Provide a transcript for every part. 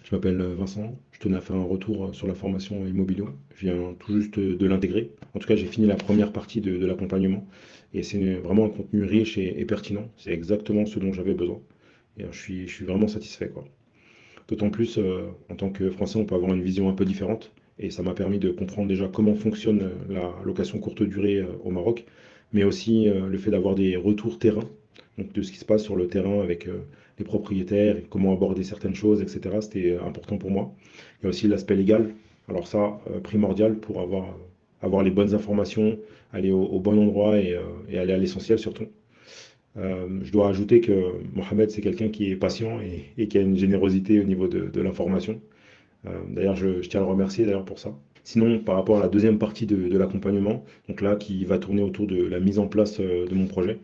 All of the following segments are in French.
Je m'appelle Vincent, je tenais à faire un retour sur la formation Immobilio. Je viens tout juste de l'intégrer. En tout cas, j'ai fini la première partie de l'accompagnement et c'est vraiment un contenu riche et pertinent. C'est exactement ce dont j'avais besoin et je suis vraiment satisfait, quoi. D'autant plus, en tant que Français, on peut avoir une vision un peu différente et ça m'a permis de comprendre déjà comment fonctionne la location courte durée au Maroc, mais aussi le fait d'avoir des retours terrain, donc de ce qui se passe sur le terrain avec les propriétaires, et comment aborder certaines choses, etc. C'était important pour moi. Il y a aussi l'aspect légal, alors ça, primordial pour avoir les bonnes informations, aller au bon endroit et aller à l'essentiel surtout. Je dois ajouter que Mohamed, c'est quelqu'un qui est patient et qui a une générosité au niveau de l'information. D'ailleurs, je tiens à le remercier d'ailleurs pour ça. Sinon, par rapport à la deuxième partie de l'accompagnement, donc là, qui va tourner autour de la mise en place de mon projet.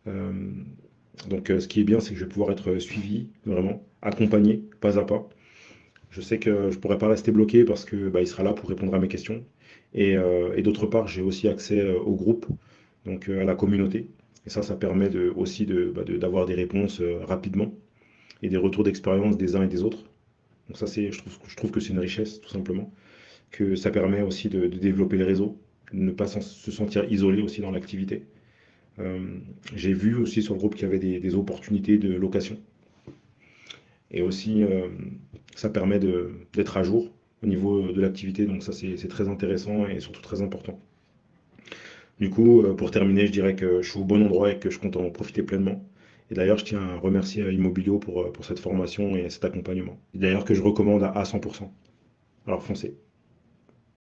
euh, ce qui est bien, c'est que je vais pouvoir être suivi, vraiment, accompagné, pas à pas. Je sais que je pourrais pas rester bloqué parce que bah, il sera là pour répondre à mes questions. Et d'autre part, j'ai aussi accès au groupe, donc à la communauté. Et ça permet aussi d'avoir des réponses rapidement et des retours d'expérience des uns et des autres. Donc ça, je trouve que c'est une richesse, tout simplement. Que ça permet aussi de développer le réseau, de ne pas se sentir isolé aussi dans l'activité. Euh, j'ai vu aussi sur le groupe qu'il y avait des opportunités de location. Et aussi, ça permet d'être à jour au niveau de l'activité. Donc ça, c'est très intéressant et surtout très important. Du coup, pour terminer, je dirais que je suis au bon endroit et que je compte en profiter pleinement. Et d'ailleurs, je tiens à remercier Immobilio pour cette formation et cet accompagnement. Et d'ailleurs, que je recommande à 100%. Alors foncez.